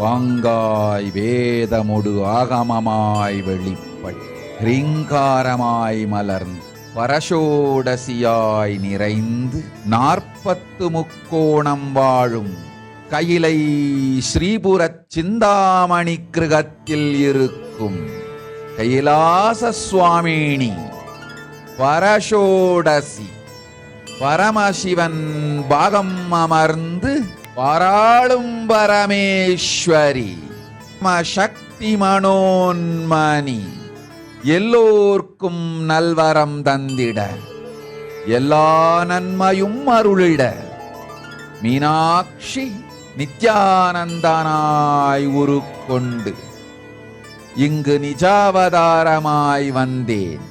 பாங்காய் வேதமுடு ஆகமமாய் வெளிப்பட் ரீங்காரமாய் மலர்ந்து பரசோடசியாய் நிறைந்து 40 முக்கோணம் வாழும் கையிலை ஸ்ரீபுரச் சிந்தாமணி கிருகத்தில் இருக்கும் கைலாச சுவாமினி பரசோடசி பரமசிவன் பாகம் அமர்ந்து பாராளும் பரமேஸ்வரி சக்தி மனோன்மணி எல்லோர்க்கும் நல்வரம் தந்திட எல்லா நன்மையும் அருளிட மீனாட்சி நித்யானந்தனாய் உருக்கொண்டு இங்கு நிஜாவதாரமாய் வந்தேன்.